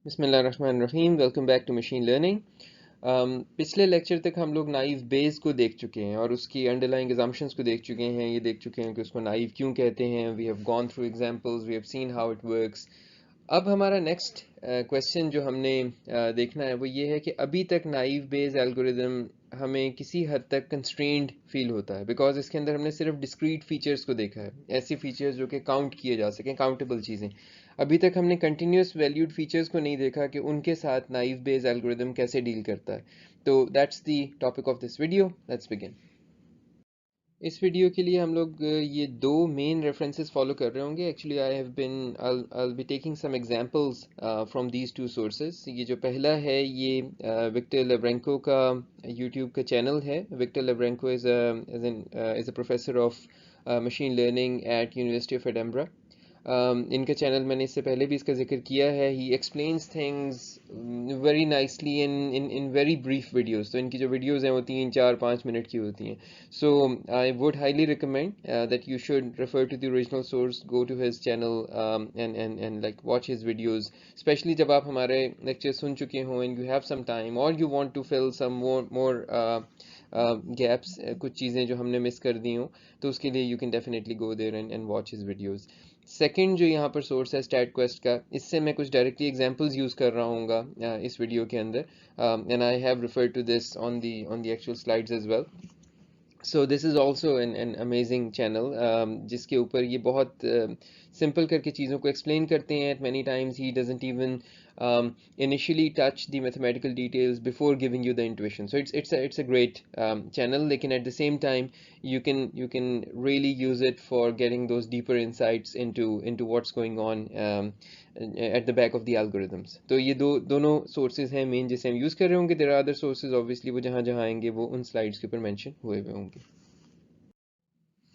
बिस्मिल्लाहिर्रहमानिर्रहीम। Welcome back to machine learning. पिछले lecture तक हम लोग नाइव बेस को देख चुके हैं और उसकी अंडरलाइंग अजम्पशंस को देख चुके हैं। ये देख चुके हैं कि उसको नाइव क्यों कहते हैं। We have gone through examples, we have seen how it works. अब हमारा नेक्स्ट क्वेश्चन जो हमने देखना है वो ये है कि अभी तक नाइव बेस एल्गोरिदम हमें किसी हद तक कंस्ट्रेंड फील होता है बिकॉज इसके अंदर हमने सिर्फ डिस्क्रीट फीचर्स को देखा है, ऐसी फीचर्स जो कि काउंट किए जा सकें, काउंटेबल चीज़ें। अभी तक हमने कंटिन्यूस वैल्यूड फीचर्स को नहीं देखा कि उनके साथ नाइव बेस एल्गोरिदम कैसे डील करता है। तो that's the topic of this video. Let's begin. इस वीडियो के लिए हम लोग ये दो मेन रेफरेंसेस फॉलो कर रहे होंगे। Actually I be taking some examples from these two sources. ये जो पहला है ये विक्टर लेब्रेंको का यूट्यूब का चैनल है। Victor Lavrenko is a professor of machine learning at university of Edinburgh. इनका चैनल मैंने इससे पहले भी इसका जिक्र किया है। He explains things very nicely in very brief videos. तो इनकी जो वीडियोस हैं वो 3, 4, 5 मिनट की होती हैं। So I would highly recommend that you should refer to the original source, go to his channel, and like watch his videos. Especially जब आप हमारे lectures सुन चुके हों and you have some time or you want to fill some more gaps, कुछ चीज़ें जो हमने miss कर दी हों, तो उसके लिए you can definitely go there and watch his videos. Second जो यहाँ पर सोर्स है स्टैटक्वेस्ट का, इससे मैं कुछ डायरेक्टली एग्जांपल्स यूज़ कर रहा हूँ इस वीडियो के अंदर, and I have referred to this on the actual slides as well. So this is also an amazing channel जिसके ऊपर ये बहुत सिंपल करके चीज़ों को एक्सप्लेन करते हैं। Eight many times he doesn't even initially touch the mathematical details before giving you the intuition. So it's a great channel, लेकिन at the same time you can really use it for getting those deeper insights into what's going on at the back of the algorithms. तो ये दोनों sources हैं main जिसे हम use कर रहे होंगे। there are other sources obviously, वो जहाँ जहाँ आएंगे वो उन slides के ऊपर mention हुए हुए होंगे।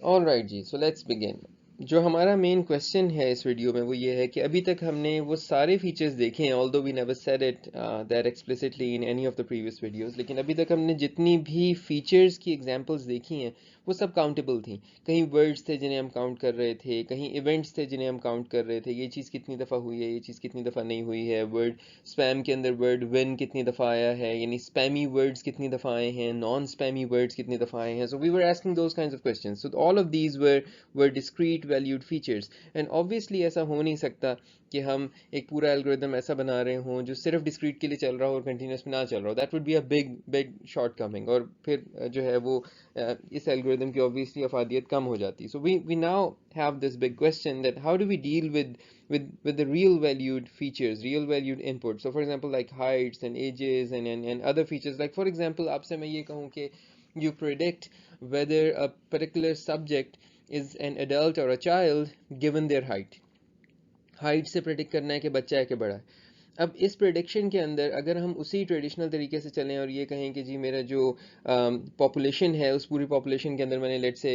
ऑल राइट जी, सो लेट्स बिगिन। जो हमारा मेन क्वेश्चन है इस वीडियो में वो ये है कि अभी तक हमने वो सारे फीचर्स देखे हैं, although we never said it that explicitly in any of the previous videos, लेकिन अभी तक हमने जितनी भी फीचर्स की एग्जांपल्स देखी हैं वो सब काउंटेबल थी। कहीं वर्ड्स थे जिन्हें हम काउंट कर रहे थे, कहीं इवेंट्स थे जिन्हें हम काउंट कर रहे थे, ये चीज़ कितनी दफ़ा हुई है, ये चीज़ कितनी दफ़ा नहीं हुई है। वर्ड स्पैम के अंदर वर्ड विन कितनी दफ़ा आया है, यानी स्पैमी वर्ड्स कितनी दफ़ा आए हैं, नॉन स्पैमी वर्ड्स कितनी दफ़ा आए हैं। So we were asking those kinds of questions. So all of these were discrete valued features. And obviously ऐसा हो नहीं सकता कि हम एक पूरा एल्गोरिदम ऐसा बना रहे हों जो सिर्फ डिस्क्रीट के लिए चल रहा हो और कंटिन्यूस में ना चल रहा हो। That would be a big big short coming, और फिर जो है वो इस एल्गोरिदम की ऑब्वियसली अफादियत कम हो जाती है। So we now have this big question that how do we deal with the real valued features, real valued input. So for example, like heights and ages and other features. Like for example, आपसे मैं ये कहूँ कि you predict whether a particular subject is an adult or a child given their height. Height से predict करना है कि बच्चा है कि बड़ा है। अब इस प्रेडिक्शन के अंदर अगर हम उसी ट्रेडिशनल तरीके से चलें और ये कहें कि जी मेरा जो पॉपुलेशन है उस पूरी पॉपुलेशन के अंदर मैंने लेट से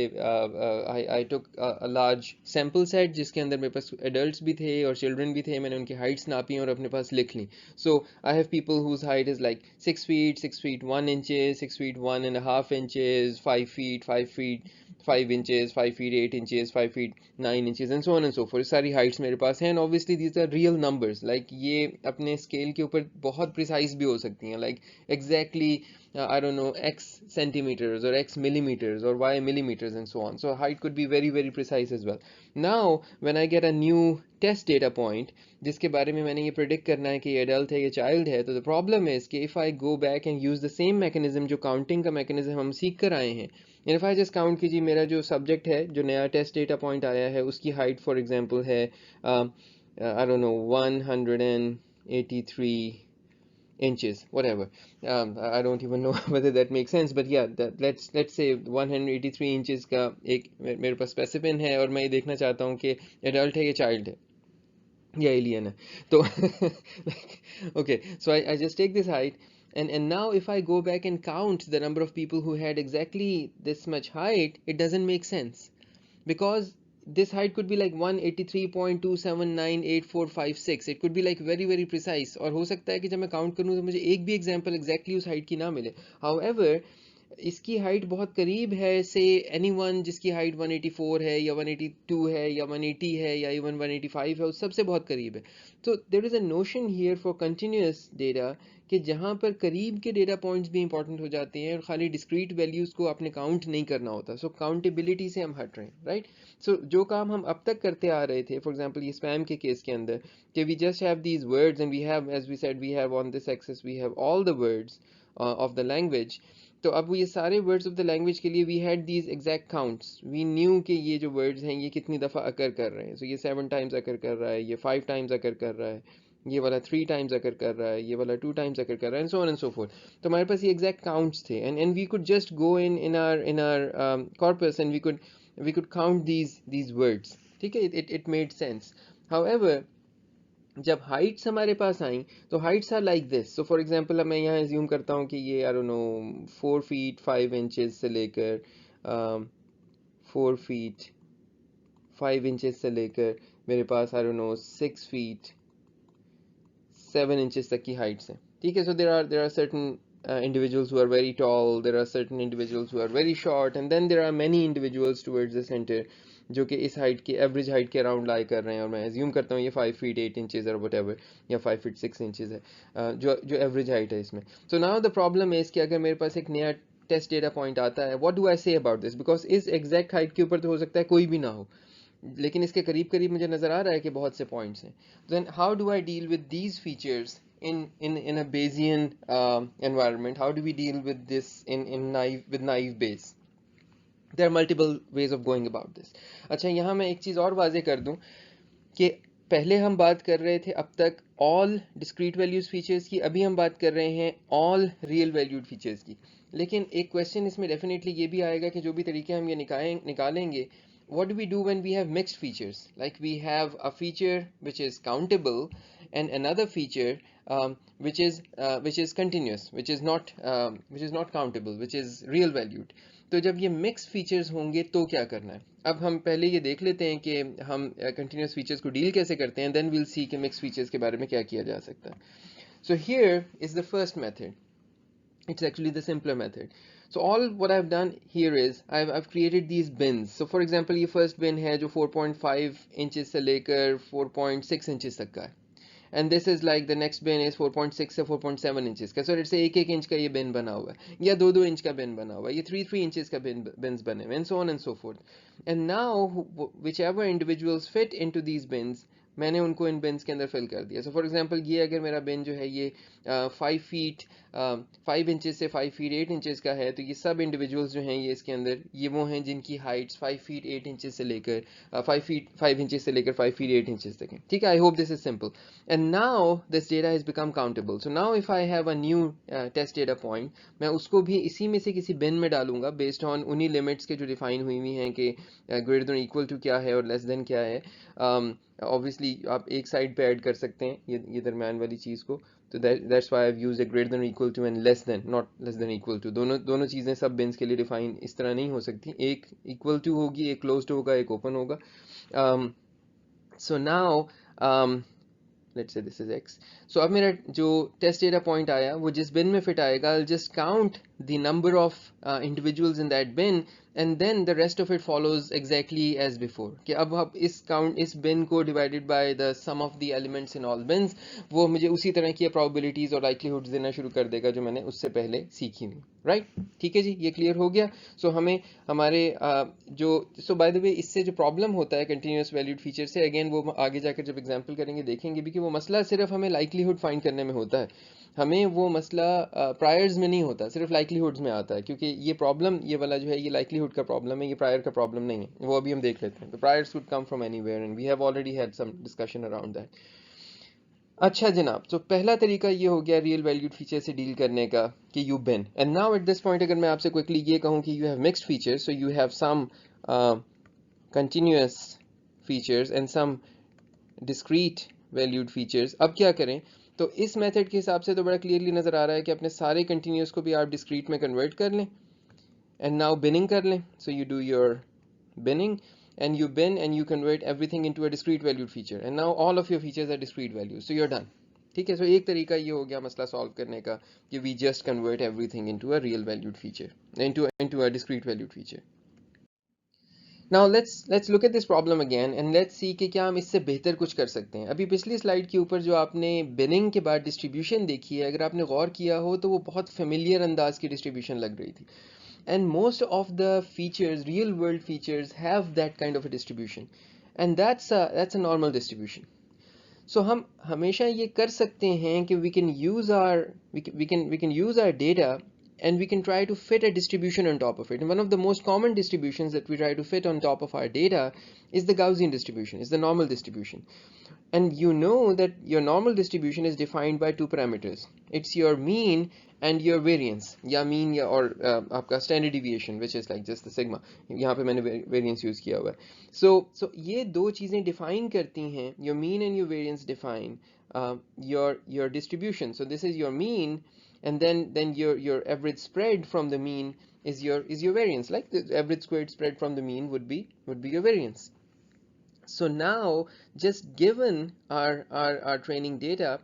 आई टुक अ लार्ज सैम्पल सेट जिसके अंदर मेरे पास एडल्ट्स भी थे और चिल्ड्रन भी थे, मैंने उनकी हाइट्स नापी और अपने पास लिख ली। So I have people whose height is like 6 feet 6 feet 1 inches, 6 feet 1.5 inches, 5 feet 5 feet 5 inches, 5 feet 8 inches, 5 feet 9 inches, and so on and so forth. सारी हाइट्स मेरे पास हैं and obviously these are real numbers. Like ये अपने scale के ऊपर बहुत precise भी हो सकती हैं, like exactly I don't know, X centimeters or X millimeters or Y millimeters and so on. So height could be very, very precise as well. Now, when I get a new test data point, जिसके बारे में मैंने ये predict करना है कि ये adult है या child है, तो the problem is कि if I go back and use the same mechanism जो counting का mechanism हम सीख कर आए हैं, and if I just count कीजिए मेरा जो subject है, जो नया test data point आया है, उसकी height for example है I don't know 183 inches, whatever. I don't even know whether that makes sense, but yeah, that let's say 183 inches का एक मेरे पास specimen है और मैं ये देखना चाहता हूँ कि adult है या child है या alien है। तो okay, so I just take this height, and now if I go back and count the number of people who had exactly this much height, it doesn't make sense because this height could be like 183.2798456. it could be like very very precise, और हो सकता है कि जब मैं count करूँ तो मुझे एक भी एग्जांपल एग्जैक्टली उस हाइट की ना मिले। however इसकी हाइट बहुत करीब है से एनीवन जिसकी हाइट 184 है या 182 है या 180 है या इवन 185 है, उस सबसे बहुत करीब है. तो there is a notion here for continuous data कि जहाँ पर करीब के डेटा पॉइंट्स भी इंपॉर्टेंट हो जाते हैं और खाली डिस्क्रीट वैल्यूज़ को आपने काउंट नहीं करना होता. सो काउंटेबिलिटी से हम हट रहे हैं, राइट. सो जो काम हम अब तक करते आ रहे थे, फॉर एग्जांपल ये स्पैम के केस के अंदर, कि we just have these words and we have, as we said, we have on this axis we have all the words of the language. तो अब वो ये सारे वर्ड्स ऑफ द लैंग्वेज के लिए we had these exact counts. We knew कि ये जो वर्ड्स हैं ये कितनी दफ़ा अकर कर रहे हैं. सो ये 7 टाइम्स अकर कर रहा है, ये 5 टाइम्स अकर कर रहा है, ये वाला 3 टाइम्स अकर कर रहा है, ये वाला 2 टाइम्स अकर कर रहा है, and so on and so forth. तो हमारे पास ये एग्जैक्ट काउंट्स थे, and we could just go in our corpus and we could count these words. ठीक है, इट मेड सेंस. हाउएवर जब हाइट्स हमारे पास आई तो heights are like this. So for example अब मैं यहाँ एज्यूम करता हूँ कि ये I don't know 4 feet 5 inches से लेकर 4 फीट 5 इंचेस से लेकर मेरे पास I don't know 6 feet 7 inches तक की हाइट्स हैं. ठीक है, so there are certain individuals who are very tall, there are certain individuals who are very short, and then there are many individuals towards the center जो कि इस height की average height के अराउंड लाई कर रहे हैं. और मैं एज्यूम करता हूँ ये 5 फीट 8 इंचेस और वट एवर, या 5 फीट 6 इंचेस है जो एवरेज हाइट है इसमें. So now the problem is कि अगर मेरे पास एक नया टेस्ट डेटा पॉइंट आता है, what do I say about this, because इस एग्जैक्ट हाइट के ऊपर तो हो सकता है कोई भी ना हो, लेकिन इसके करीब करीब मुझे नज़र आ रहा है कि बहुत से पॉइंट्स हैं. Then how do I deal with these features in a Bayesian environment? How do we deal with this with naive Bayes? There are multiple ways of going about this. अच्छा, यहाँ मैं एक चीज़ और वाजे कर दूँ कि पहले हम बात कर रहे थे अब तक ऑल डिस्क्रीट वैल्यूज फीचर्स की, अभी हम बात कर रहे हैं ऑल रियल वैल्यूड फीचर्स की. लेकिन एक क्वेश्चन इसमें डेफिनेटली ये भी आएगा कि जो भी तरीके हम ये निकालेंगे, what do we do when we have mixed features? Like we have a feature which is countable and another feature which is continuous, which is not countable, which is real valued. तो जब ये mix features होंगे तो क्या करना है? अब हम पहले ये देख लेते हैं कि हम कंटिन्यूस फीचर्स को डील कैसे करते हैं, देन वील सी कि मिक्स फीचर्स के बारे में क्या किया जा सकता है. So here is the first method. It's actually the simpler method. So all what I've done here is I've created these bins. So for example ये first bin है जो 4.5 inches से लेकर 4.6 inches तक का है. And this is like the next bin is 4.6 से 4.7 inches का. So let's say 1 inch का ये bin बना हुआ है, या 2 inch का bin बना हुआ है, ये 3 inches का bins बने हुए, and so on and so forth. And now whichever individuals fit into these bins, मैंने उनको इन बिन्स के अंदर फिल कर दिया. सो फॉर एग्जांपल ये अगर मेरा बिन जो है ये 5 इंचेस से 5 फीट 8 इंचेस का है, तो ये सब इंडिविजुअल्स जो हैं ये इसके अंदर ये वो हैं जिनकी हाइट्स 5 फीट 8 इंचेस से लेकर 5 इंचेस से लेकर 5 फीट 8 इंचेस तक है. ठीक है, I hope this is simple. And now this data has become countable. So now if I have a new test data point, मैं उसको भी इसी में से किसी बिन में डालूंगा बेस्ड ऑन उन्हीं लिमिट्स के जो डिफाइन हुई हुई हैं कि ग्रेटर देन इक्वल टू क्या है और लेस देन क्या है. ऑब्वियसली आप एक साइड पे ऐड कर सकते हैं ये दरम्यान वाली चीज़ को. तो that's why I have used a greater than equal to and less than, not less than equal to. दोनों चीज़ें सब बिन्स के लिए डिफाइन इस तरह नहीं हो सकती. एक इक्वल टू होगी, एक क्लोज्ड होगा, एक ओपन होगा. So now let's say this is x. So अब मेरा जो टेस्ट डेटा पॉइंट आया वो जिस बिन में फिट आएगा, I'll just count the number of individuals in that bin and then the rest of it follows exactly as before. कि अब आप इस बिन को divided by the sum of the elements in all bins, वो मुझे उसी तरह की probabilities और likelihoods देना शुरू कर देगा जो मैंने उससे पहले सीखी हुई. राइट, ठीक है जी, ये क्लियर हो गया. सो हमें हमारे सो बाय द वे इससे जो प्रॉब्लम होता है कंटिन्यूस वैल्यूड फीचर से, अगेन वो आगे जाकर जब एग्जांपल करेंगे देखेंगे भी कि वो मसला सिर्फ हमें लाइकलीहुड फाइंड करने में होता है. हमें वो मसला प्रायर्स में नहीं होता, सिर्फ लाइकलीहुड्स में आता है. क्योंकि ये प्रॉब्लम ये वाला जो है ये लाइकलीहुड का प्रॉब्लम है, ये प्रायर का प्रॉब्लम नहीं है. वो अभी हम देख लेते हैं. तो priors would come from anywhere and we have already had some discussion around that. अच्छा जनाब, तो पहला तरीका ये हो गया रियल वैल्यूड फीचर से डील करने का कि you bin. And now at this point अगर मैं आपसे क्विकली ये कहूँ कि you have mixed features, so you have some continuous features and some discrete valued features. अब क्या करें? तो इस मेथड के हिसाब से तो बड़ा क्लियरली नज़र आ रहा है कि अपने सारे कंटिन्यूअस को भी आप डिस्क्रीट में कन्वर्ट कर लें एंड नाउ बिनिंग कर लें. So you do your binning and you bin and you convert everything into a discrete valued feature, and now all of your features are discrete values, so you're done. ठीक है, सो एक तरीका ये हो गया मसला सॉल्व करने का कि we just convert everything into a real valued feature, into a discrete valued feature. Now let's look at this problem again and let's see कि क्या हम इससे बेहतर कुछ कर सकते हैं. अभी पिछली स्लाइड के ऊपर जो आपने बिनिंग के बाद डिस्ट्रीब्यूशन देखी है, अगर आपने गौर किया हो तो वो बहुत फेमिलियर अंदाज की डिस्ट्रीब्यूशन लग रही थी. And most of the features, real world features, have that kind of a distribution, and that's a normal distribution. So हम हमेशा ये कर सकते हैं कि we can use our data and we can try to fit a distribution on top of it. And one of the most common distributions that we try to fit on top of our data is the Gaussian distribution, is the normal distribution. And you know that your normal distribution is defined by two parameters. It's your mean and your variance, या mean या और आपका standard deviation, which is like just the sigma. यहाँ पे मैंने variance use किया हुआ है. So ये दो चीज़ें define करती हैं, your mean and your variance define your distribution. So this is your mean, and then your average spread from the mean is your variance. Like the average squared spread from the mean would be your variance. So now, just given our training data,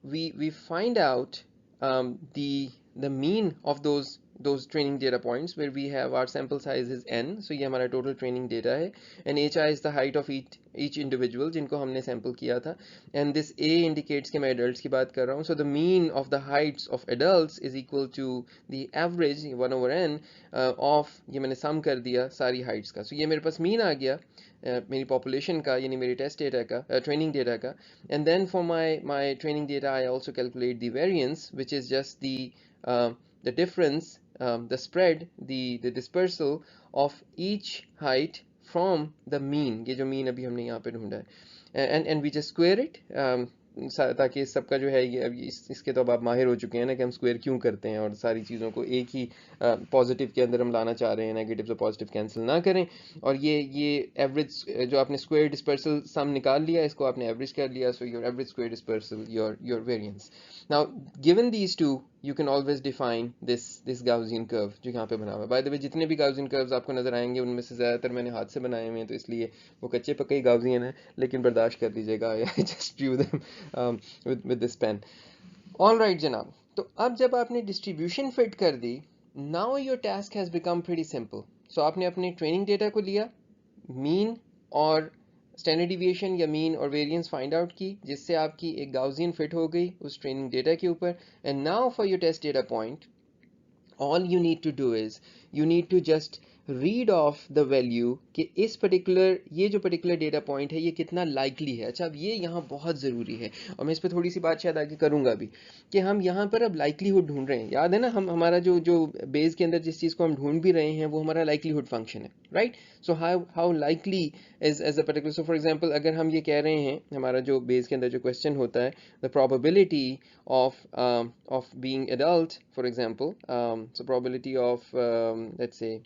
we find out the mean of those training data points where we have our sample size is n. So ये हमारा total training data है, and hi is the height of each individual जिनको हमने sample किया था, and this a indicates कि मैं adults की बात कर रहा हूँ. So the mean of the heights of adults is equal to the average 1 over n of, ये मैंने sum कर दिया सारी heights का. So ये मेरे पास mean आ गया मेरी पॉपुलेशन का, यानी मेरी टेस्ट डेटा का, ट्रेनिंग डेटा का. And then for my training data I also calculate the variance, which is just the difference, the spread, the dispersal of each height from the mean. ये जो mean अभी हमने यहाँ पे ढूंढा है, and we just square it, ताकि इस सबका जो है ये अब इसके तो अब आप माहिर हो चुके हैं ना कि हम स्क्वायर क्यों करते हैं, और सारी चीज़ों को एक ही पॉजिटिव के अंदर हम लाना चाह रहे हैं, नेगेटिव से पॉजिटिव कैंसिल ना करें. और ये एवरेज जो आपने स्क्वायर डिस्पर्सल सम निकाल लिया, इसको आपने एवरेज कर लिया. So your average square dispersal, your variance. Now given these two, you can always define this Gaussian curve जो यहाँ पे बना हुआ है. By the way, जितने भी Gaussian curves आपको नजर आएंगे उनमें से ज़्यादातर मैंने हाथ से बनाए हुए हैं, तो इसलिए वो कच्चे पक्के Gaussian हैं, लेकिन बर्दाश्त कर लीजिएगा. I just drew them with this pen. All right जनाब, तो अब जब आपने distribution fit कर दी, now your task has become pretty simple. So आपने अपने training data को लिया, mean और स्टैंडर्ड डिविएशन या मीन और वेरिएंस फाइंड आउट की, जिससे आपकी एक गाउसियन फिट हो गई उस ट्रेनिंग डेटा के ऊपर. And now for your test data point, all you need to do is you need to just read off the value कि इस पर्टिकुलर, ये जो पर्टिकुलर डेटा पॉइंट है ये कितना लाइकली है. अच्छा, अब ये यहाँ बहुत ज़रूरी है, और मैं इस पर थोड़ी सी बात शायद आगे करूँगा भी, कि हम यहाँ पर अब लाइकलीहुड ढूंढ रहे हैं. याद है ना, हमारा जो बेस के अंदर जिस चीज़ को हम ढूंढ भी रहे हैं वो हमारा लाइकलीहुड फंक्शन है, right. So how likely is as a particular. So for example, अगर हम ये कह रहे हैं, हमारा जो बेस के अंदर जो क्वेश्चन होता है, the probability of being adult, for example, so probability of let's say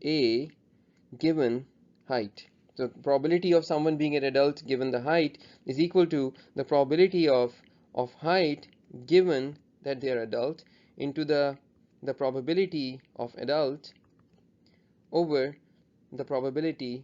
a given height. So probability of someone being an adult given the height is equal to the probability of height given that they are adult into the probability of adult over the probability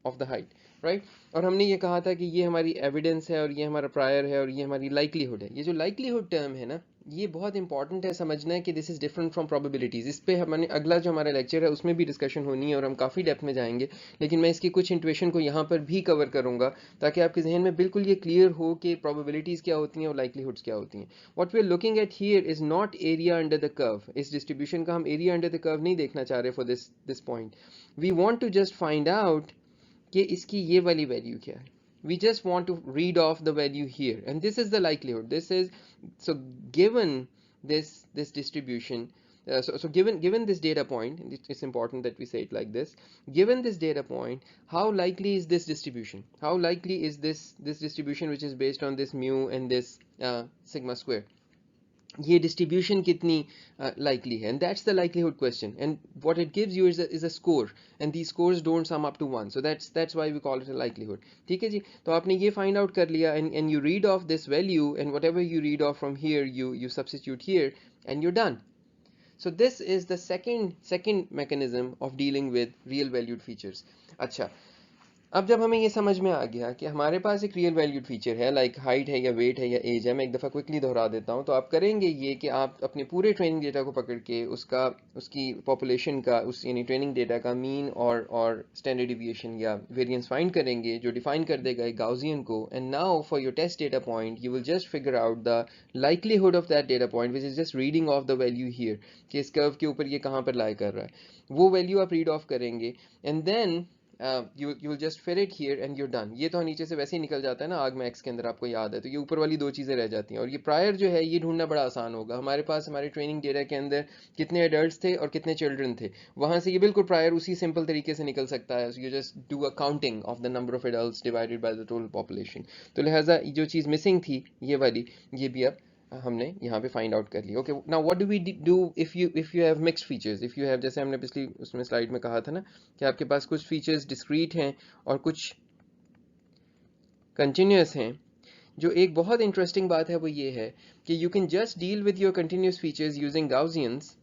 of the height, right. और हमने ये कहा था कि ये हमारी evidence है और ये हमारा प्रायर है और ये हमारी लाइकलीहुड है. ये जो लाइकलीहुड टर्म है ना, ये बहुत इंपॉर्टेंट है समझना है कि this is different from probabilities. इस पे हमने अगला जो हमारा लेक्चर है उसमें भी डिस्कशन होनी है और हम काफ़ी डेप्थ में जाएंगे, लेकिन मैं इसकी कुछ इंट्यूशन को यहाँ पर भी कवर करूँगा ताकि आपके जहन में बिल्कुल ये क्लियर हो कि प्रोबेबिलिटीज़ क्या होती हैं और लाइकलीहुड्स क्या होती हैं. What we are looking at here is not area under the curve. इस डिस्ट्रीब्यूशन का हम एरिया अंडर द कर्व नहीं देखना चाह रहे for this point. We want to just find out कि इसकी ये वाली वैल्यू क्या है. We just want to read off the value here, and this is the likelihood. This is, so given this distribution, so given this data point, it's important that we say it like this. Given this data point, how likely is this distribution? How likely is this distribution which is based on this mu and this sigma square? ये distribution कितनी likely है, and that's the likelihood question, and what it gives you is a score, and these scores don't sum up to 1, so that's why we call it a likelihood. ठीक है जी. तो आपने ये find out कर लिया, and you read off this value, and whatever you read off from here you substitute here and you're done. So this is the second mechanism of dealing with real valued features. अच्छा, अब जब हमें ये समझ में आ गया कि हमारे पास एक रियल वैल्यूड फीचर है, लाइक हाइट है या वेट है या एज है, मैं एक दफ़ा क्विकली दोहरा देता हूँ, तो आप करेंगे ये कि आप अपने पूरे ट्रेनिंग डेटा को पकड़ के उसका, उसकी पॉपुलेशन का, उस यानी ट्रेनिंग डेटा का मीन और स्टैंडर्ड डिविएशन या वेरिएंस फाइंड करेंगे, जो डिफाइन कर देगा एक गाउसियन को। And now for your test data point you will just figure out the likelihood of that data point which is just reading off the value here, कि इस curve के ऊपर ये कहाँ पर लाई कर रहा है, वो वैल्यू आप रीड ऑफ करेंगे। And then you will just fit it here and you're done। ये तो नीचे से वैसे ही निकल जाता है ना आग मैक्स के अंदर, आपको याद है, तो ये ऊपर वाली दो चीज़ें रह जाती हैं। और ये प्रायर जो है ये ढूंढना बड़ा आसान होगा। हमारे पास हमारे ट्रेनिंग डेटा के अंदर कितने एडल्ट्स थे और कितने चिल्ड्रन थे, वहाँ से ये बिल्कुल प्रायर उसी सिंपल तरीके से निकल सकता है। You just do a counting of the number of adults divided by the total population. तो लिहाजा जो चीज़ मिसिंग थी ये वाली, ये भी अब हमने यहाँ पे फाइंड आउट कर लिया। Okay, now what do we do if you have mixed features, if you have, जैसे हमने पिछली उसमें स्लाइड में कहा था ना कि आपके पास कुछ फीचर्स डिस्क्रीट हैं और कुछ कंटिन्यूस हैं। जो एक बहुत इंटरेस्टिंग बात है वो ये है कि you can just deal with your continuous features using Gaussians,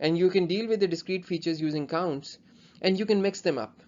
and you can deal with the discrete features using counts, and you can mix them up.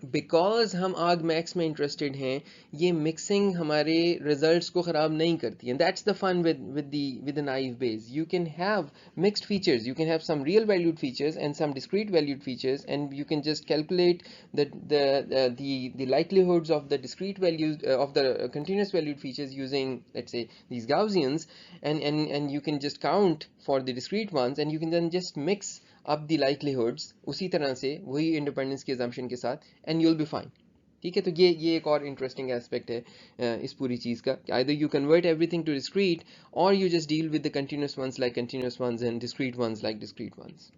Because हम आग मैक्स में इंटरेस्टेड हैं, ये मिक्सिंग हमारे रिजल्ट्स को ख़राब नहीं करती है। That's the fun with the naive Bayes. You can have mixed features, you can have some real valued features and some discrete valued features, and you can just calculate the likelihoods of the discrete values of the continuous valued features using, let's say, these Gaussians, and you can just count for the discrete ones, and you can then just mix up the likelihoods उसी तरह से वही independence के assumption के साथ, and you'll be fine। ठीक है, तो ये एक और इंटरेस्टिंग एस्पेक्ट है इस पूरी चीज़ का, कि either you convert everything to discrete or you just deal with the continuous ones like continuous ones and discrete ones like discrete ones।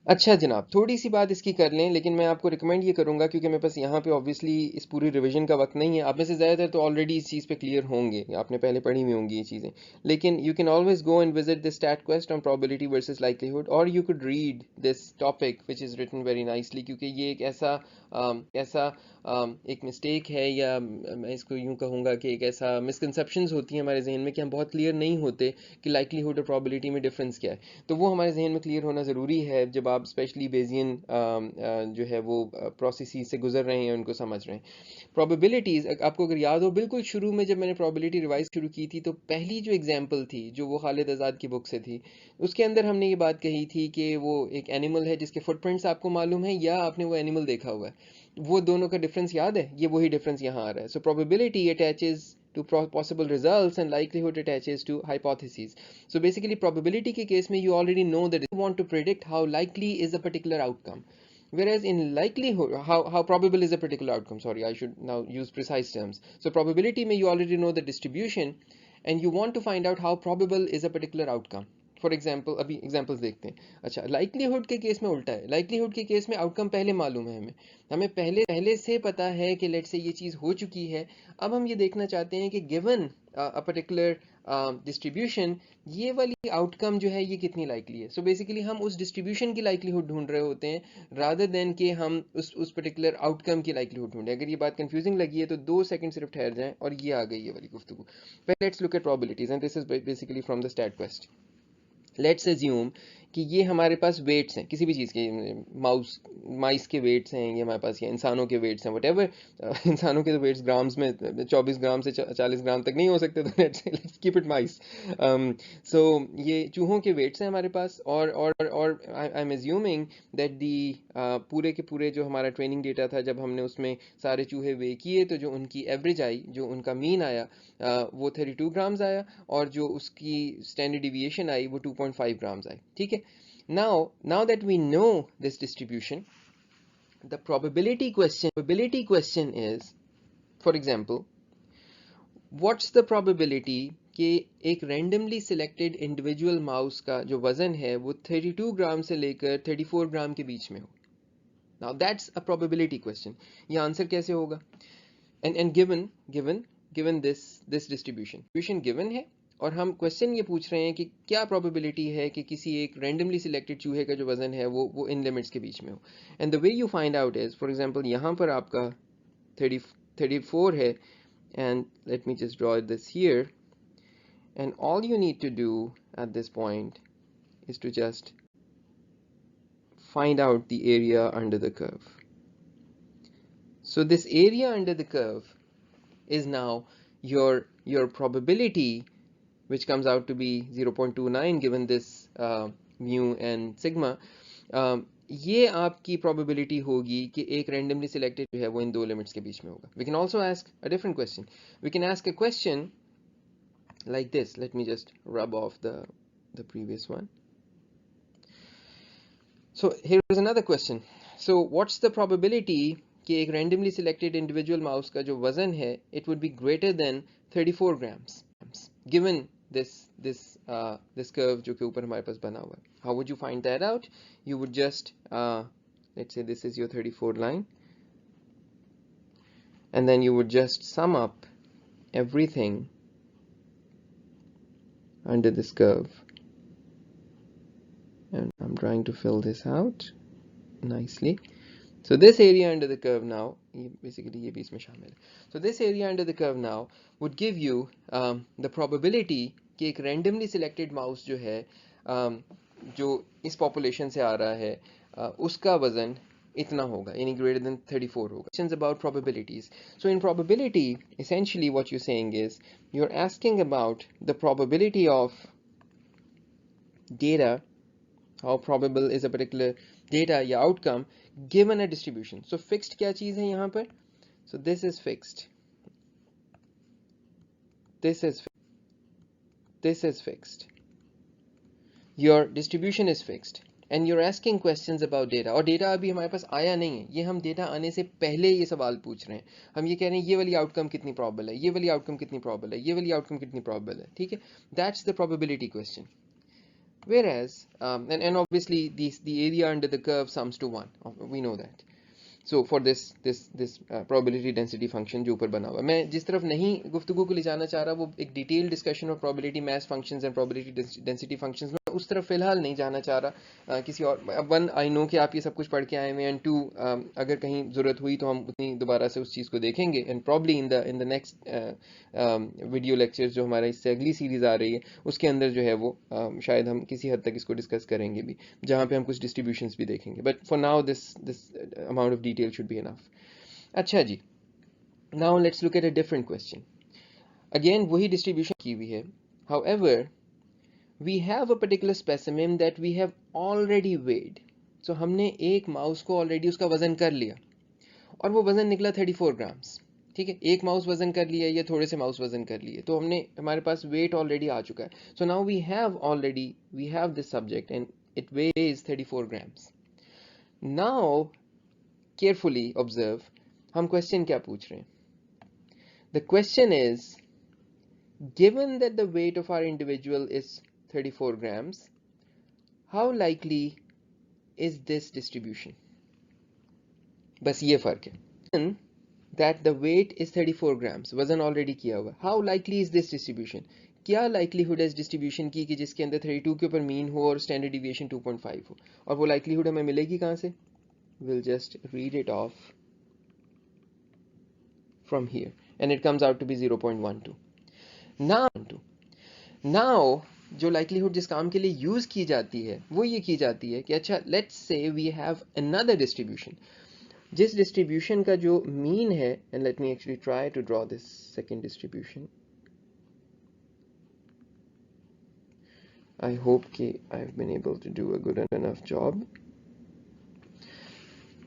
अच्छा जनाब, थोड़ी सी बात इसकी कर लें, लेकिन मैं आपको रिकमेंड ये करूंगा, क्योंकि मेरे पास यहाँ पे ऑब्वियसली इस पूरी रिवीजन का वक्त नहीं है। आप में से ज़्यादातर तो ऑलरेडी इस चीज़ पे क्लियर होंगे, आपने पहले पढ़ी हुई होंगी ये चीज़ें। लेकिन you can always go and visit this StatQuest on probability versus likelihood, और you could read this topic which is written very nicely, क्योंकि ये एक ऐसा एक मिस्टेक है, या मैं इसको यूँ कहूँगा कि एक ऐसा मिसकंसेप्शंस होती हैं हमारे जहन में कि हम बहुत क्लियर नहीं होते कि लाइक्लीहुड और प्रोबेबिलिटी में डिफरेंस क्या है। तो वो हमारे जहन में क्लियर होना ज़रूरी है जब आप स्पेशली बेजियन जो है वो प्रोसेसेस से गुजर रहे हैं, उनको समझ रहे हैं। प्रोबेबिलिटीज़ आपको अगर याद हो, बिल्कुल शुरू में जब मैंने प्रोबेबिलिटी रिवाइज शुरू की थी, तो पहली जो एग्जांपल थी जो वो खालिद आज़ाद की बुक से थी, उसके अंदर हमने ये बात कही थी कि वो एक एनिमल है जिसके फुटप्रिंट्स आपको मालूम है, या आपने वो एनिमल देखा हुआ है। वो दोनों का डिफरेंस याद है? ये वही डिफरेंस यहाँ आ रहा है। So probability attaches to possible results and likelihood attaches to hypotheses. So basically probability के case में you already know that you want to predict how likely is a particular outcome. Whereas in likelihood, how probable is a particular outcome, sorry, I should now use precise terms. So probability में you already know the distribution and you want to find out how probable is a particular outcome. For example अभी examples देखते हैं। अच्छा, likelihood के case में उल्टा है। Likelihood के केस में आउटकम पहले मालूम है, हमें हमें पहले पहले से पता है कि लेट से ये चीज़ हो चुकी है। अब हम ये देखना चाहते हैं कि गिवन अ पर्टिकुलर डिस्ट्रीब्यूशन, ये वाली आउटकम जो है ये कितनी लाइकली है। सो बेसिकली हम उस डिस्ट्रीब्यूशन की लाइक्लीहुड ढूंढ रहे होते हैं, रादर देन कि हम उस पर्टिकुलर आउटकम की लाइक्लीहुड ढूंढें। अगर ये बात कंफ्यूजिंग लगी है तो 2 सेकंड सिर्फ ठहर जाएं, और ये आ गई ये वाली गुफ्तगू। पहले let's look at probabilities, and this is basically from the stat quest. Let's assume कि ये हमारे पास वेट्स हैं किसी भी चीज़ के, माइस के वेट्स हैं ये हमारे पास, या इंसानों के वेट्स हैं, वटेवर। इंसानों के तो वेट्स ग्राम्स में 24 ग्राम से 40 ग्राम तक नहीं हो सकते, तो लेट्स कीप इट माइस। सो ये चूहों के वेट्स हैं हमारे पास, और I am assuming that the पूरे के पूरे जो हमारा ट्रेनिंग डेटा था, जब हमने उसमें सारे चूहे वे किए, तो जो उनकी एवरेज आई, जो उनका मीन आया, वो 32 ग्राम्स आया, और जो उसकी स्टैंडर्ड डिविएशन आई वो 2.5 ग्राम्स आई। ठीक है, now that we know this distribution, the probability question is, for example, what's the probability कि एक randomly selected individual mouse का जो वजन है वो 32 ग्राम से लेकर 34 ग्राम के बीच में हो। now that's a probability question। ये आंसर कैसे होगा? and given this distribution given है, और हम क्वेश्चन ये पूछ रहे हैं कि क्या प्रोबेबिलिटी है कि किसी एक रैंडमली सिलेक्टेड चूहे का जो वजन है वो इन लिमिट्स के बीच में हो। And the way you find out is, for example यहाँ पर आपका 34 है, and let me just draw this here, and all you need to do at this point is to just find out the area under the curve. So this area under the curve is now your probability, which comes out to be 0.29 given this mu and sigma. ये आपकी probability होगी कि एक randomly selected जो है वो इन दो limits के बीच में होगा। We can also ask a different question. We can ask a question like this. Let me just rub off the previous one. So here is another question. So what's the probability कि एक randomly selected individual mouse का जो वजन है it would be greater than 34 grams given this curve जो कि ऊपर हमारे पास बना हुआ है? How would you find that out? You would just let's say this is your 34 line, and then you would just sum up everything under this curve, and I'm trying to fill this out nicely. So this area under the curve now, basically ये भी इसमें शामिल है. So this area under the curve now would give you the probability कि एक randomly selected mouse जो है जो इस population से आ रहा है उसका वजन इतना होगा, यानी greater than 34 होगा. Questions about probabilities. So in probability, essentially what you're saying is you're asking about the probability of data, how probable is a particular data या outcome given a distribution. So fixed क्या चीज़ है यहाँ पर? So this is fixed, this is fixed, your distribution is fixed, and you're asking questions about data, और data अभी हमारे पास आया नहीं है, ये हम data आने से पहले ये सवाल पूछ रहे हैं। हम ये कह रहे हैं ये वाली outcome कितनी probable है, ये वाली outcome कितनी probable है, ये वाली outcome कितनी probable है। ठीक है, that's the probability question. Whereas, and obviously the area under the curve sums to 1. We know that. So for this probability density function जो ऊपर बना हुआ, मैं जिस तरफ नहीं गुफ्तगू को ले जाना चाह रहा वो एक detail discussion of probability mass functions and probability density functions, मैं उस तरफ फिलहाल नहीं जाना चाह रहा। किसी और, वन आई नो कि आप ये सब कुछ पढ़ के आए हैं, एंड टू अगर कहीं ज़रूरत हुई तो हम उतनी दोबारा से उस चीज़ को देखेंगे, and probably in the next video lectures जो हमारा इससे अगली सीरीज़ आ रही है उसके अंदर जो है वो शायद हम किसी हद तक इसको डिस्कस करेंगे भी, जहाँ पे हम कुछ डिस्ट्रीब्यूशंस भी देखेंगे, but for now this amount of detail should be enough. अच्छा जी, now let's look at a different question. Again वही डिस्ट्रीब्यूशन की हुई है, however we have a particular specimen that we have already weighed. So हमने एक mouse को already उसका वजन कर लिया और वो वजन निकला 34 ग्राम्स। ठीक है, एक माउस वजन कर लिया या थोड़े से माउस वजन कर लिए, तो हमने हमारे पास वेट ऑलरेडी आ चुका है। So now we have this subject and it weighs 34 grams. Now carefully observe, हम क्वेश्चन क्या पूछ रहे हैं। The question is, given that the weight of our individual is 34 grams, how likely is this distribution? बस ये फर्क है। That the weight is 34 grams, वजन ऑलरेडी किया हुआ। How likely is this distribution? क्या likelihood है इस distribution की कि जिसके अंदर 32 के ऊपर मीन हो और standard deviation 2.5 हो, और वो likelihood हमें मिलेगी कहाँ से? We'll just read it off from here and it comes out to be 0.12. Now जो likelihood जिस काम के लिए यूज की जाती है वो ये की जाती है कि अच्छा let's say we have another distribution, जिस distribution का जो mean है, and let me actually try to draw this second distribution. I hope कि I've been able to do a good enough job.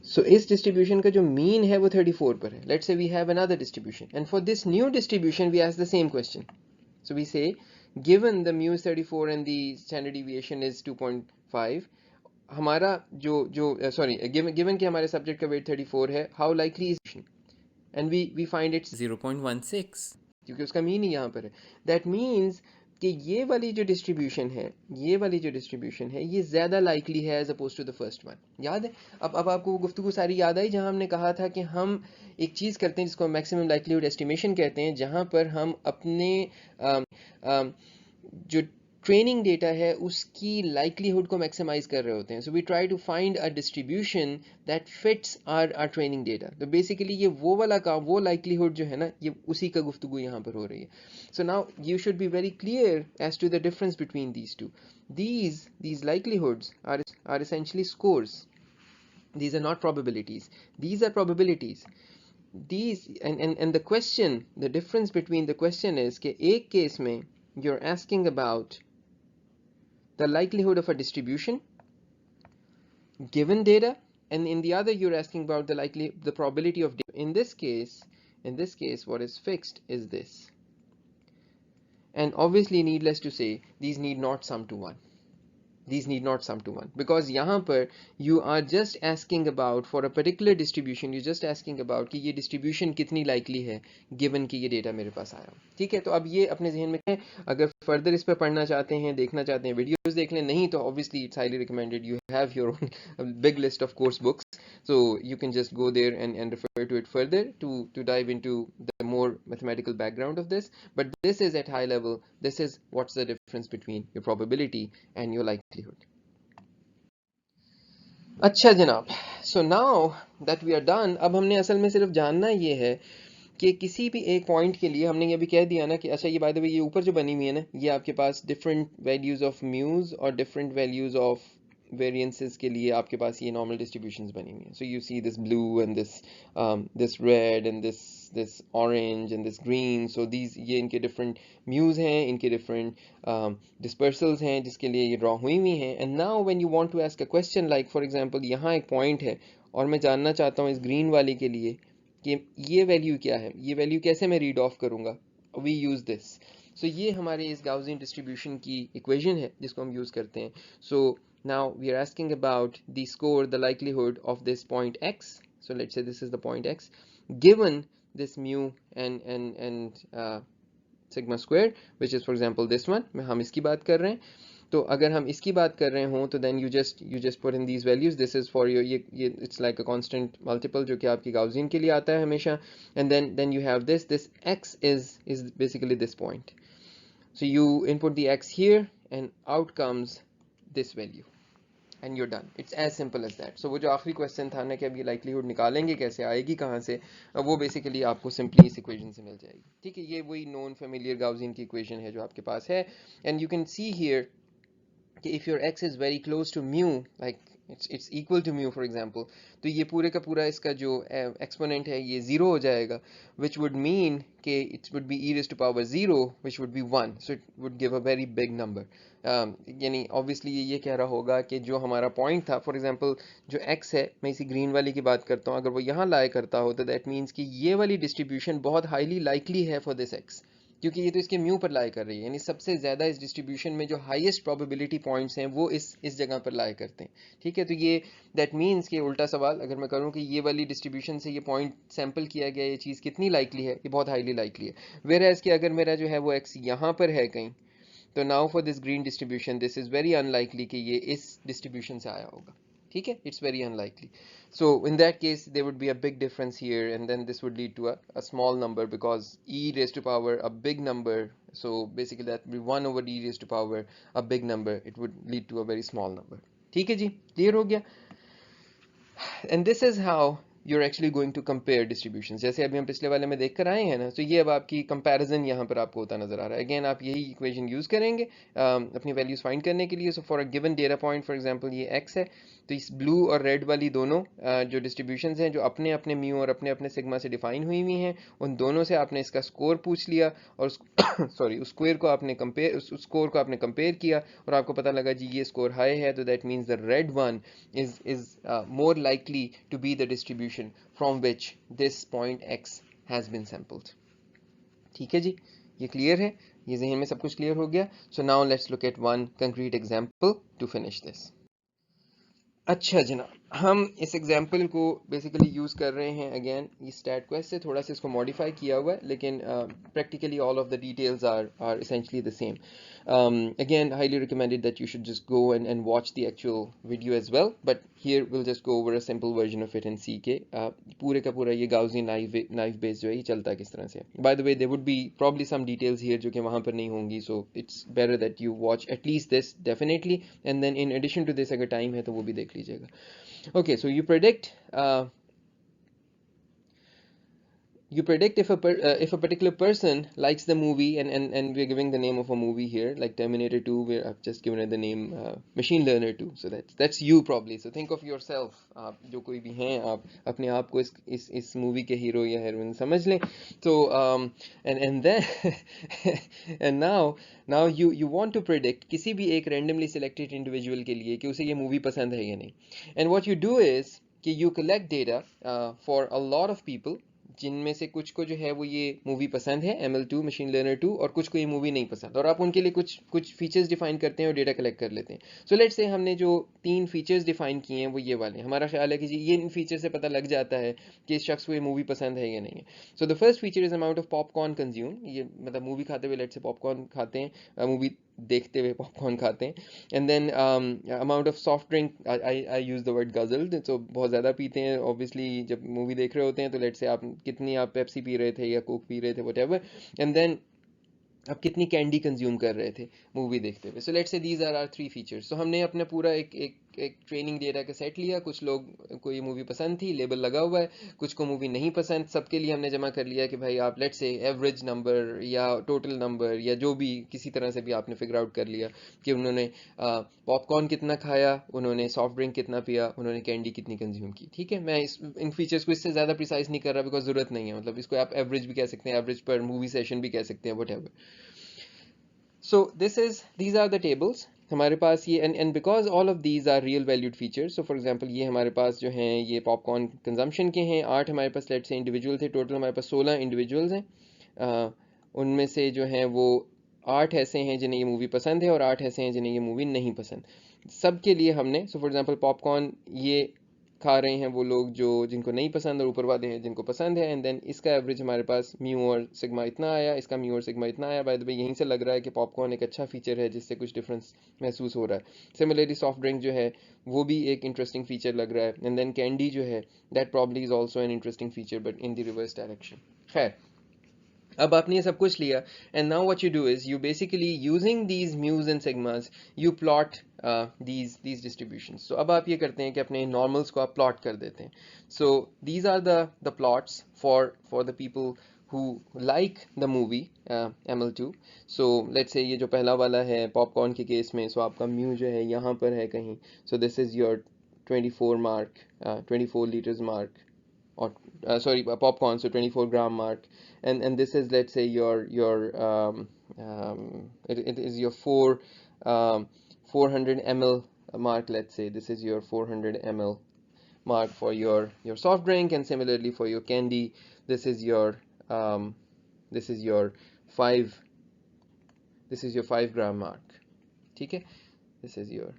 So इस distribution का जो mean है वो 34 पर है. Let's say we have another distribution, and for this new distribution we ask the same question. So we say, given the mu is 34 and the standard deviation is 2.5, हमारा जो sorry, given कि हमारे subject का weight 34 है, how likely is it? And we find it's 0.16, क्योंकि उसका mean he यहाँ पर है। That means कि ये वाली जो डिस्ट्रीब्यूशन है ये ज़्यादा लाइकली है as opposed to the first one. याद है, अब आपको वो गुफ्तगू सारी याद आई जहाँ हमने कहा था कि हम एक चीज़ करते हैं जिसको मैक्सिमम लाइकलीहुड एस्टिमेशन कहते हैं, जहाँ पर हम अपने जो ट्रेनिंग डेटा है उसकी लाइकलीहुड को मैक्सिमाइज कर रहे होते हैं। So we try to find a distribution that fits our training data. तो बेसिकली ये वो वाला काम, वो लाइकलीहुड जो है ना, ये उसी का गुफ्तगू यहाँ पर हो रही है। So now you should be very clear as to the difference between these two. These likelihoods are essentially scores. These are not probabilities. These are probabilities. These and the question, the difference between the question is कि एक case में you're asking about the likelihood of a distribution given data, and in the other you're asking about the probability of data. In this case what is fixed is this, and obviously needless to say these need not sum to 1. These need not sum to 1 because यहाँ पर you are just asking about for a particular distribution, you're just asking about कि ये distribution कितनी likely है given कि ये data मेरे पास आया। ठीक है, तो अब ये अपने जहन में है। अगर further इस पर पढ़ना चाहते हैं, देखना चाहते हैं, videos देख लें, नहीं तो obviously it's highly recommended you have your own big list of course books, so you can just go there and refer to it further to dive into the more mathematical background of this. But this is at high level, this is what's the difference between your probability and your likelihood. अच्छा जनाब, so now that we are done, अब हमने असल में सिर्फ जानना ये है कि किसी भी एक पॉइंट के लिए हमने ये भी कह दिया ना कि अच्छा ये बाय द वे ये ऊपर जो बनी हुई है ना, ये आपके पास डिफरेंट वैल्यूज ऑफ म्यूज और डिफरेंट वैल्यूज ऑफ वेरिएंसेस के लिए आपके पास ये नॉर्मल डिस्ट्रीब्यूशंस बनी हुई हैं। So you see this blue and this red and this orange and this green, so these ये इनके different म्यूज हैं, इनके different dispersals हैं जिसके लिए ये ड्रॉ हुई हुई हैं। and now when you want to ask a question like for example यहाँ एक पॉइंट है और मैं जानना चाहता हूँ इस ग्रीन वाली के लिए कि ये वैल्यू क्या है, ये वैल्यू कैसे मैं रीड ऑफ करूँगा, वी यूज़ दिस। सो ये हमारे इस गाउसियन डिस्ट्रीब्यूशन की इक्वेशन है जिसको हम यूज़ करते हैं। सो now we are asking about the score, the likelihood of this point x. So let's say this is the point x given this mu and sigma square, which is for example this one, हम इसकी बात कर रहे हैं। तो अगर हम इसकी बात कर रहे हों तो then you just put in these values, this is for your, ये it's like a constant multiple जो कि आपकी गाउसियन के लिए आता है हमेशा, and then you have this x is basically this point. So you input the x here and out comes this value and you're done. It's as simple as that. So वो जो आखिरी question था ना कि अब ये likelihood निकालेंगे कैसे, आएगी कहाँ से, वो बेसिकली आपको सिंपली इस इक्वेशन से मिल जाएगी. ठीक है, ये वही नॉन फेमिलियर गाउसियन की इक्वेशन है जो आपके पास है. And you can see here कि if your x is very close to mu, like it's equal to mu for example, तो ये पूरे का पूरा इसका जो एक्सपोनेंट है ये ज़ीरो हो जाएगा, which would mean कि it would be e raised to power 0 which would be 1, so it would give a very big number. यानी ऑब्वियसली ये कह रहा होगा कि जो हमारा पॉइंट था, फॉर एग्जांपल जो x है, मैं इसी ग्रीन वाली की बात करता हूँ, अगर वो यहाँ लाया करता हो तो दैट मीन्स कि ये वाली डिस्ट्रीब्यूशन बहुत हाईली लाइकली है फॉर दिस x, क्योंकि ये तो इसके म्यू पर लाई कर रही है, यानी सबसे ज़्यादा इस डिस्ट्रीब्यूशन में जो हाईएस्ट प्रोबेबिलिटी पॉइंट्स हैं वो इस जगह पर लाई करते हैं. ठीक है, तो ये दैट मीन्स कि उल्टा सवाल अगर मैं करूँ कि ये वाली डिस्ट्रीब्यूशन से ये पॉइंट सैम्पल किया गया, ये चीज़ कितनी लाइकली है, ये बहुत हाईली लाइकली है. वेयर एज कि अगर मेरा जो है वो एक्स यहाँ पर है कहीं, तो now for this green distribution this is very unlikely कि ये इस डिस्ट्रीब्यूशन से आया होगा. ठीक है, it's very unlikely. So in that case there would be a big difference here, and then this would lead to a small number because e raised to power a big number, so basically that would be 1 over e raised to power a big number, it would lead to a very small number. ठीक है जी, clear हो गया. And this is how you're actually going to compare distributions. जैसे अभी हम पिछले वाले में देख कर आए हैं ना, तो ये अब आपकी कंपैरिजन यहाँ पर आपको होता नजर आ रहा है. अगेन आप यही इक्वेशन यूज करेंगे अपनी वैल्यूज फाइंड करने के लिए. So for a given data point, for example ये x है, तो इस ब्लू और रेड वाली दोनों जो डिस्ट्रीब्यूशंस हैं जो अपने अपने म्यू और अपने अपने सिग्मा से डिफाइन हुई हैं, उन दोनों से आपने इसका स्कोर पूछ लिया और सॉरी उस स्क्वायर को आपने कंपेयर, उस स्कोर को आपने कंपेयर किया और आपको पता लगा जी ये स्कोर हाई है, तो that means the red one is more likely to be the distribution from which this point x has been sampled. ठीक है जी, ये क्लियर है, ये जहन में सब कुछ क्लियर हो गया. So now let's look at one concrete example to finish this. अच्छा जनाब, हम इस एग्जाम्पल को बेसिकली यूज़ कर रहे हैं अगेन ये स्टैट क्वेस्ट से, थोड़ा सा इसको मॉडिफाई किया हुआ है, लेकिन practically all of the details are essentially the same. Again highly recommended that you should just go and watch the actual video as well, but here will just go over a simple version of it and see के पूरे का पूरा ये Gaussian knife base जो है ये चलता किस तरह से. By the way there would be probably some details here जो कि वहाँ पर नहीं होंगी, so it's better that you watch at least this definitely, and then in addition to this अगर टाइम है तो वो भी देख लीजिएगा. Okay, so you predict if a particular person likes the movie, and we're giving the name of a movie here like Terminator 2, where I've just given it the name Machine Learner 2. So that's you probably. So think of yourself, जो कोई भी हैं आप अपने आप को इस movie के हीरो या हीरोइन समझ लें. So and then and now you want to predict किसी भी एक randomly selected individual के लिए कि उसे ये मूवी पसंद है या नहीं. And what you do is कि you collect data for a lot of people, जिनमें से कुछ को जो है वो ये मूवी पसंद है ML2 मशीन लर्नर 2, और कुछ को ये मूवी नहीं पसंद, और आप उनके लिए कुछ फीचर्स डिफाइन करते हैं और डेटा कलेक्ट कर लेते हैं. सो लेट्स से हमने जो 3 फीचर्स डिफाइन किए हैं वो ये वाले, हमारा ख्याल है कि जी ये इन फीचर से पता लग जाता है कि इस शख्स को ये मूवी पसंद है या नहीं है. So the first feature is amount of popcorn consume, ये मतलब मूवी खाते हुए लेट्स से पॉपकॉर्न खाते हैं, मूवी देखते हुए पॉपकॉर्न खाते हैं. And then amount of soft drink, I use the word guzzled, तो बहुत ज़्यादा पीते हैं ऑब्वियसली जब मूवी देख रहे होते हैं, तो लेट्स से आप कितनी आप पेप्सी पी रहे थे या कोक पी रहे थे व्हाटएवर, एंड देन आप कितनी कैंडी कंज्यूम कर रहे थे मूवी देखते हुए. So let's say these are are 3 features. तो हमने अपना पूरा एक ट्रेनिंग डेटा का सेट लिया, कुछ लोग को ये मूवी पसंद थी, लेबल लगा हुआ है, कुछ को मूवी नहीं पसंद, सबके लिए हमने जमा कर लिया कि भाई आप लेट्स से एवरेज नंबर या टोटल नंबर या जो भी किसी तरह से भी आपने फिगर आउट कर लिया कि उन्होंने पॉपकॉर्न कितना खाया, उन्होंने सॉफ्ट ड्रिंक कितना पिया, उन्होंने कैंडी कितनी कंज्यूम की. ठीक है, मैं इन फीचर्स को इससे ज़्यादा प्रिसाइज नहीं कर रहा बिकॉज ज़रूरत नहीं है, मतलब इसको आप एवरेज भी कह सकते हैं, एवरेज पर मूवी सेशन भी कह सकते हैं, whatever. So these are the tables हमारे पास ये, and because all of these are real valued features. So for example ये हमारे पास जो हैं ये पॉपकॉर्न कंजम्पशन के हैं, 8 हमारे पास लेट से इंडिविजुअल थे, टोटल हमारे पास 16 इंडिविजुअल्स हैं. उनमें से जो हैं वो 8 ऐसे हैं जिन्हें ये मूवी पसंद है और 8 ऐसे हैं जिन्हें ये मूवी नहीं पसंद. सब के लिए हमने, सो फॉर एग्जांपल पॉपकॉर्न ये खा रहे हैं वो लोग जो जिनको नहीं पसंद और ऊपर वाले हैं जिनको पसंद है, एंड देन इसका एवरेज हमारे पास म्यू और सिग्मा इतना आया, इसका म्यू और सिग्मा इतना आया। बाय द वे यहीं से लग रहा है कि पॉपकॉर्न एक अच्छा फीचर है जिससे कुछ डिफरेंस महसूस हो रहा है। सिमिलरली सॉफ्ट ड्रिंक जो है वो भी एक इंटरेस्टिंग फीचर लग रहा है, एंड देन कैंडी जो है that probably is also an interesting feature but in the reverse direction. खैर, अब आपने ये सब कुछ लिया, and now what you do is you basically using these mus and sigmas you plot these distributions. So अब आप ये करते हैं कि अपने नॉर्मल्स को आप प्लॉट कर देते हैं. So these are the plots for the people who like the movie ML2. So let's say ये जो पहला वाला है पॉपकॉर्न के केस में, so आपका म्यू जो है यहाँ पर है कहीं, so this is your 24 mark, 24 liters mark, or sorry, popcorn, so 24 gram mark, and this is, let's say, it is your 400 ml mark. Let's say this is your 400 ml mark for your soft drink, and similarly for your candy, this is your um, this is your 5 this is your 5 gram mark. Okay, this is your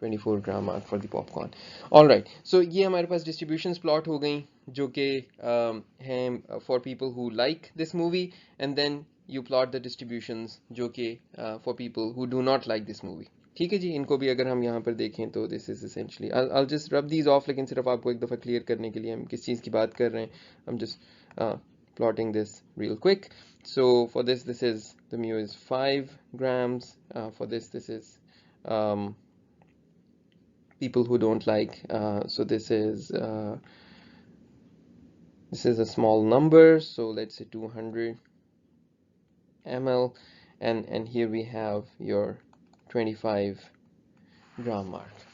24 gram mark for the popcorn. All right, so ये हमारे पास distributions plot हो गई जो कि हैं for people who like this movie, and then you plot the distributions जो कि for people who do not like this movie. ठीक है जी, इनको भी अगर हम यहाँ पर देखें तो this is essentially, I'll just rub these off, लेकिन सिर्फ आपको एक दफ़ा क्लियर करने के लिए हम किस चीज़ की बात कर रहे हैं. I'm just plotting this real quick. So for this is, the mu is 5 grams. For this is people who don't like, so this is a small number, so let's say 200 ml, and here we have your 25 gram mark.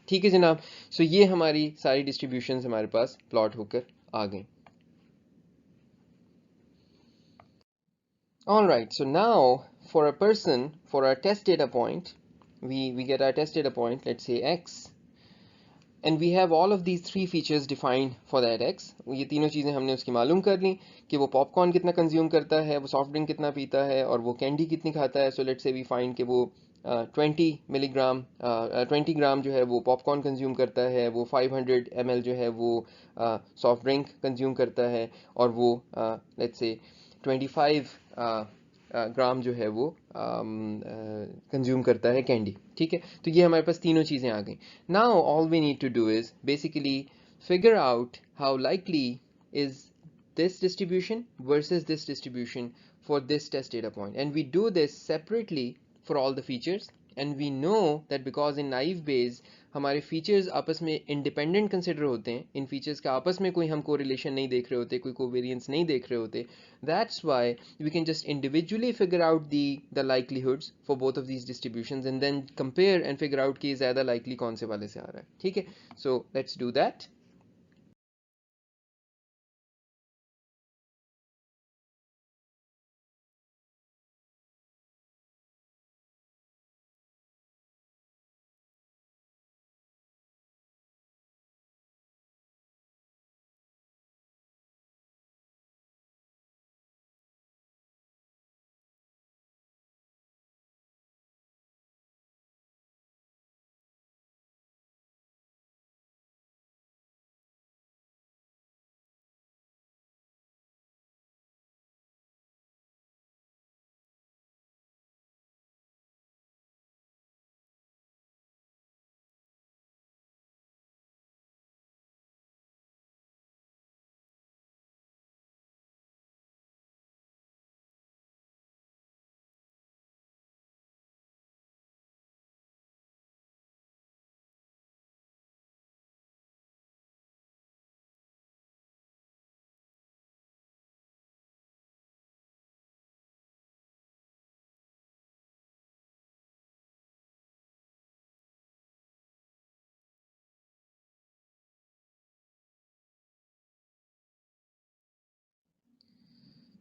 ठीक है जनाब, so ये हमारी सारी distributions हमारे पास plot होकर आ गई. All right, so now for a person, for our test data point, we get our test data point, let's say x, and we have all of these three features defined for that x. ये तीनों चीज़ें हमने उसकी मालूम कर ली कि वो popcorn कितना कंज्यूम करता है, वो सॉफ्ट ड्रिंक कितना पीता है, और वो कैंडी कितनी खाता है. So let's say we find कि वो 20 ग्राम जो है वो पॉपकॉर्न कंज्यूम करता है, वो 500 ml जो है वो सॉफ्ट ड्रिंक कंज्यूम करता है, और वो लेट्स से 25 ग्राम जो है वो कंज्यूम करता है कैंडी. ठीक है, तो ये हमारे पास तीनों चीज़ें आ गई. Now all we need to do is basically figure out how likely is this distribution versus this distribution for this test data point, and we do this separately for all the features, and we know that because in naive Bayes हमारे features आपस में independent consider होते हैं, इन features का आपस में कोई हम कोरिलेशन नहीं देख रहे होते, कोई कोवेरियंस नहीं देख रहे होते. That's why we can just individually figure out the likelihoods for both of these distributions, and then compare and figure out कि ज़्यादा लाइकली कौन से वाले से आ रहा है. ठीक है, सो लेट्स डू दैट.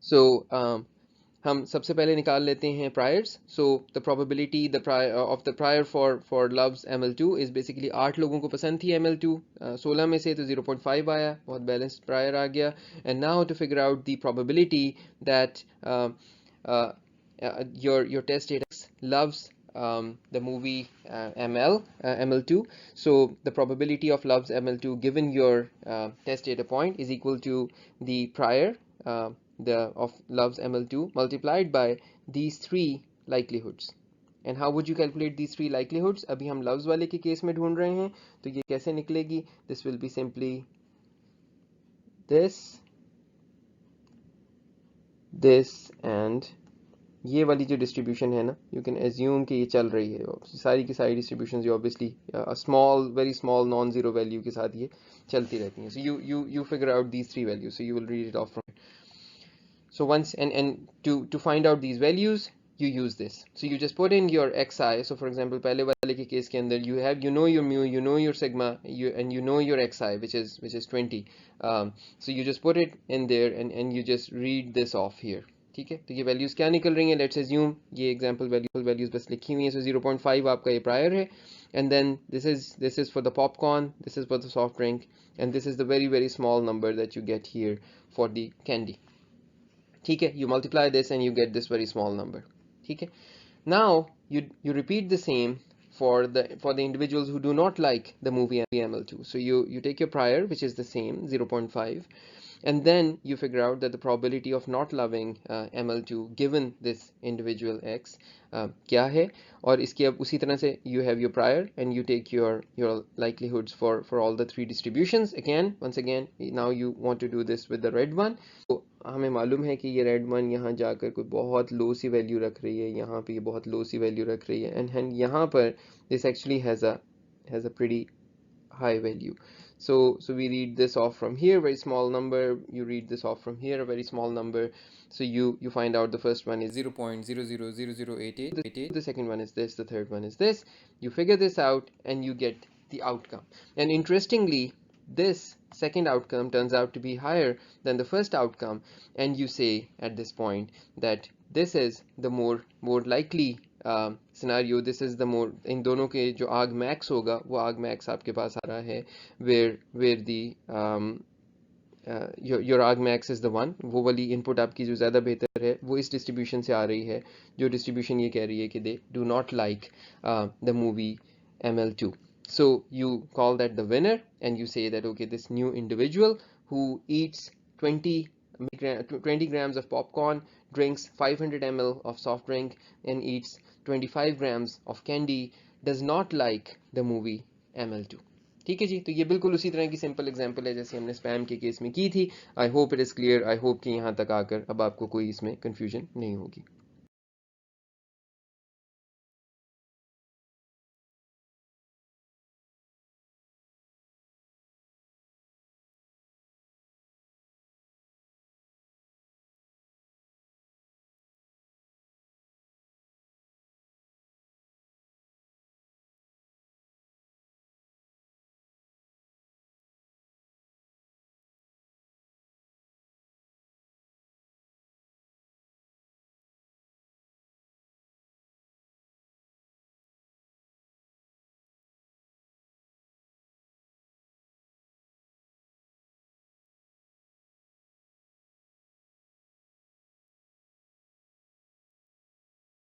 सो हम सबसे पहले निकाल लेते हैं priors. So the probability of the prior for loves ML2 is basically 8 लोगों को पसंद थी ML2, 16 में से तो 0.5 आया, बहुत बैलेंस्ड प्रायर आ गया. And now to figure out the probability that your test data loves the movie ML2. So the probability of loves ML2 given your test data point is equal to the prior of loves ML2 multiplied by these three likelihoods. And how would you calculate these three likelihoods? अभी हम loves वाले के case में ढूंढ रहे हैं, तो ये कैसे निकलेगी? This will be simply this and ये वाली जो डिस्ट्रीब्यूशन है ना, यू कैन एज्यूम कि ये चल रही है, सारी की सारी डिस्ट्रीब्यूशन जो obviously small very small non zero value के साथ ये चलती रहती हैं. So you figure out these three values, so you will read it of from. So once and to find out these values, you use this. So you just put in your xi. So for example, पहले वाले के case के अंदर you have, you know your mu, you know your sigma, and you know your xi, which is 20. So you just put it in there and you just read this off here. ठीक है, तो ये values क्या निकल रही हैं? Let's assume ये example values बस लिखी हुई हैं. सो 0.5 आपका ये प्रायर है, and then this is for the popcorn, this is for the soft drink, and this is the very very small number that you get here for the candy. ठीक है, you multiply this and you get this very small number. ठीक है, now you repeat the same for the individuals who do not like the movie ML2. So you take your prior, which is the same 0.5, and then you figure out that the probability of not loving ML2 given this individual X क्या है, और इसकी अब उसी तरह से you have your prior and you take your likelihoods for all the three distributions. Once again now you want to do this with the red one. तो हमें मालूम है कि ये रेड वन यहाँ जाकर कोई बहुत लो सी वैल्यू रख रही है, यहाँ पे ये बहुत लो सी वैल्यू रख रही है, एंड यहाँ पर this actually has a pretty high value. So we read this off from here, very small number. You read this off from here, a very small number. So you find out the first one is 0.000088. The second one is this. The third one is this. You figure this out and you get the outcome. And interestingly, this second outcome turns out to be higher than the first outcome. And you say at this point that this is the more likely scenario. This is the more, इन दोनों के जो आग max होगा वो आग max आपके पास आ रहा है वेयर दी योर आग मैक्स इज द वन. वो वाली इनपुट आपकी जो ज़्यादा बेहतर है वो इस डिस्ट्रीब्यूशन से आ रही है, जो डिस्ट्रीब्यूशन ये कह रही है कि they do not like the movie ML2. So you call that the winner and you say that okay, this new individual who eats 20 grams of popcorn, drinks 500 ml of soft drink, and eats 25 grams of candy does not like the movie ML2. ठीक है जी, तो ये बिल्कुल उसी तरह की simple example है जैसे हमने स्पैम के केस में की थी. I hope it is clear. I hope कि यहाँ तक आकर अब आपको कोई इसमें कंफ्यूजन नहीं होगी.